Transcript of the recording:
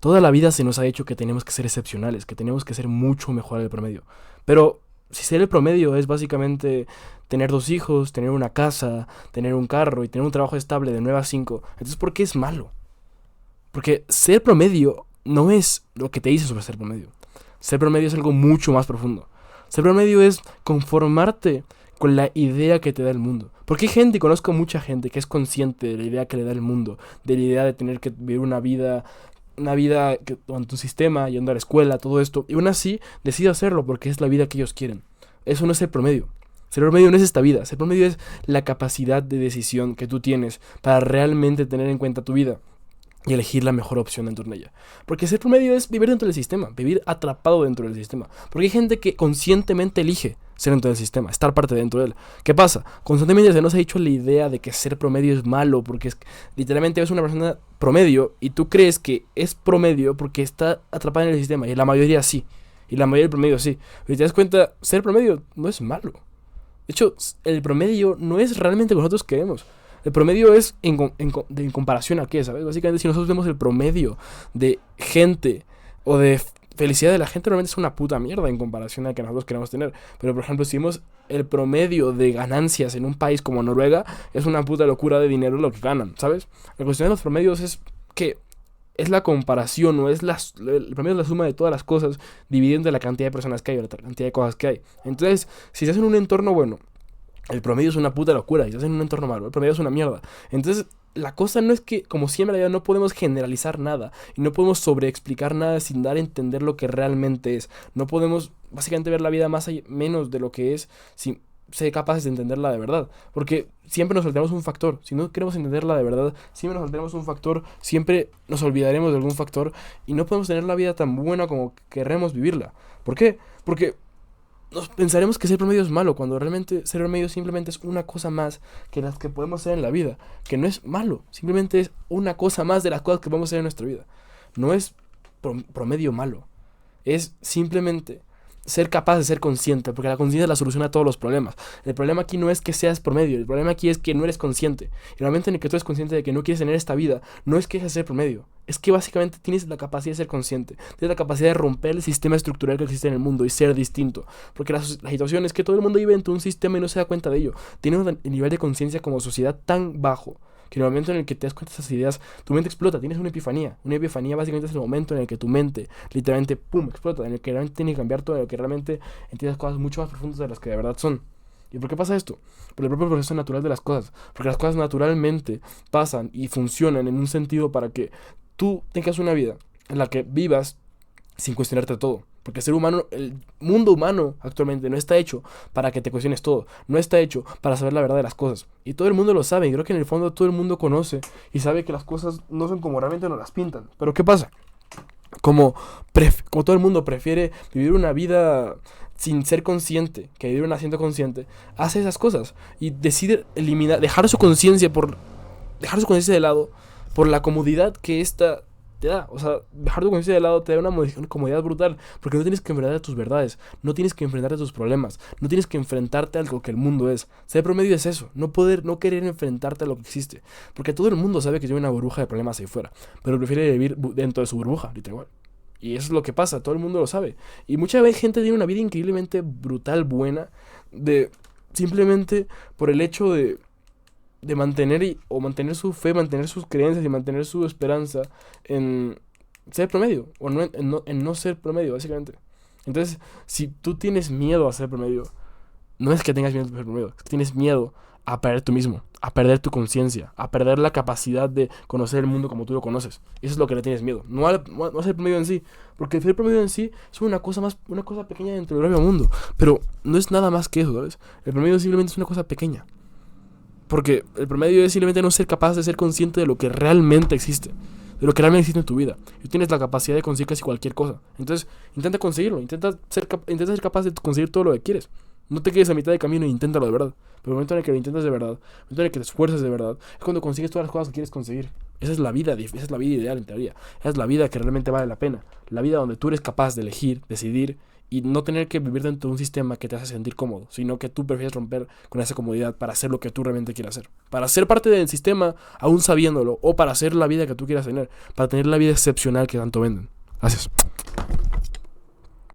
Toda la vida se nos ha dicho que tenemos que ser excepcionales, que tenemos que ser mucho mejor del promedio. Pero si ser el promedio es básicamente tener 2 hijos, tener una casa, tener un carro y tener un trabajo estable de 9 a 5, entonces ¿por qué es malo? Porque ser promedio no es lo que te dice sobre ser promedio. Ser promedio es algo mucho más profundo. Ser promedio es conformarte con la idea que te da el mundo. Porque hay gente, y conozco mucha gente que es consciente de la idea que le da el mundo, de la idea de tener que vivir una vida con tu sistema, yendo a la escuela, todo esto, y aún así decide hacerlo porque es la vida que ellos quieren. Eso no es ser promedio. Ser promedio no es esta vida. Ser promedio es la capacidad de decisión que tú tienes para realmente tener en cuenta tu vida y elegir la mejor opción dentro de ella. Porque ser promedio es vivir dentro del sistema, vivir atrapado dentro del sistema. Porque hay gente que conscientemente elige ser dentro del sistema, estar parte dentro de él. ¿Qué pasa? Constantemente se nos ha dicho la idea de que ser promedio es malo, porque literalmente eres una persona promedio y tú crees que es promedio porque está atrapada en el sistema, y la mayoría sí. Y la mayoría del promedio sí. Y te das cuenta, ser promedio no es malo. De hecho, el promedio no es realmente lo que nosotros queremos. El promedio es en comparación a qué, ¿sabes? Básicamente, si nosotros vemos el promedio de gente o de felicidad de la gente, realmente es una puta mierda en comparación a que nosotros queremos tener. Pero, por ejemplo, si vemos el promedio de ganancias en un país como Noruega, es una puta locura de dinero lo que ganan, ¿sabes? La cuestión de los promedios es que es la comparación, no es el promedio es la suma de todas las cosas dividiendo la cantidad de personas que hay o la cantidad de cosas que hay. Entonces, si estás en un entorno bueno, el promedio es una puta locura. Y estás en un entorno malo, el promedio es una mierda. Entonces, la cosa no es que, como siempre, no podemos generalizar nada. Y no podemos sobreexplicar nada sin dar a entender lo que realmente es. No podemos, básicamente, ver la vida menos de lo que es sin ser capaces de entenderla de verdad. Porque siempre nos saltamos un factor. Si no queremos entenderla de verdad, siempre nos saltaremos un factor. Siempre nos olvidaremos de algún factor. Y no podemos tener la vida tan buena como queremos vivirla. ¿Por qué? Porque nos pensaremos que ser promedio es malo, cuando realmente ser promedio simplemente es una cosa más que las que podemos hacer en la vida. Que no es malo, simplemente es una cosa más de las cosas que podemos hacer en nuestra vida. No es promedio malo, es simplemente ser capaz de ser consciente, porque la conciencia es la solución a todos los problemas. El problema aquí no es que seas promedio, el problema aquí es que no eres consciente. Y el momento en el que tú eres consciente de que no quieres tener esta vida, no es que dejes de ser promedio, es que básicamente tienes la capacidad de ser consciente, tienes la capacidad de romper el sistema estructural que existe en el mundo y ser distinto. Porque la situación es que todo el mundo vive dentro de un sistema y no se da cuenta de ello. Tiene un nivel de conciencia como sociedad tan bajo que en el momento en el que te das cuenta de esas ideas, tu mente explota, tienes una epifanía. Una epifanía básicamente es el momento en el que tu mente literalmente, pum, explota, en el que realmente tiene que cambiar todo, en el que realmente entiendes cosas mucho más profundas de las que de verdad son. ¿Y por qué pasa esto? Por el propio proceso natural de las cosas. Porque las cosas naturalmente pasan y funcionan en un sentido para que tú tengas una vida en la que vivas sin cuestionarte todo. Porque el ser humano, el mundo humano actualmente no está hecho para que te cuestiones todo. No está hecho para saber la verdad de las cosas. Y todo el mundo lo sabe. Y creo que en el fondo todo el mundo conoce y sabe que las cosas no son como realmente nos las pintan. Pero ¿qué pasa? Como todo el mundo prefiere vivir una vida sin ser consciente que vivir una siendo consciente, hace esas cosas y decide dejar su conciencia de lado por la comodidad que esta te da. O sea, dejar tu conciencia de lado te da una comodidad brutal, porque no tienes que enfrentarte a tus verdades, no tienes que enfrentarte a tus problemas, no tienes que enfrentarte a lo que el mundo es. Ser promedio es eso, no querer enfrentarte a lo que existe, porque todo el mundo sabe que tiene una burbuja de problemas ahí fuera, pero prefiere vivir dentro de su burbuja, literal. Y eso es lo que pasa, todo el mundo lo sabe. Y mucha gente tiene una vida increíblemente brutal, buena, de simplemente por el hecho de mantener su fe, mantener sus creencias y mantener su esperanza en ser promedio, o no, en no ser promedio, básicamente. Entonces, si tú tienes miedo a ser promedio, no es que tengas miedo a ser promedio, es que tienes miedo a perder tú mismo, a perder tu conciencia, a perder la capacidad de conocer el mundo como tú lo conoces. Eso es lo que le tienes miedo, no a ser promedio en sí, porque el ser promedio en sí es una cosa pequeña dentro del propio mundo, pero no es nada más que eso, ¿sabes? El promedio simplemente es una cosa pequeña. Porque el promedio es simplemente no ser capaz de ser consciente de lo que realmente existe. De lo que realmente existe en tu vida. Y tienes la capacidad de conseguir casi cualquier cosa. Entonces, intenta conseguirlo. Intenta ser capaz de conseguir todo lo que quieres. No te quedes a mitad de camino e inténtalo de verdad. Pero el momento en el que lo intentas de verdad, el momento en el que te esfuerzas de verdad, es cuando consigues todas las cosas que quieres conseguir. Esa es la vida ideal en teoría. Esa es la vida que realmente vale la pena. La vida donde tú eres capaz de elegir, decidir y no tener que vivir dentro de un sistema que te hace sentir cómodo, sino que tú prefieres romper con esa comodidad para hacer lo que tú realmente quieras hacer, para ser parte del sistema aún sabiéndolo, o para hacer la vida que tú quieras tener, para tener la vida excepcional que tanto venden. Gracias.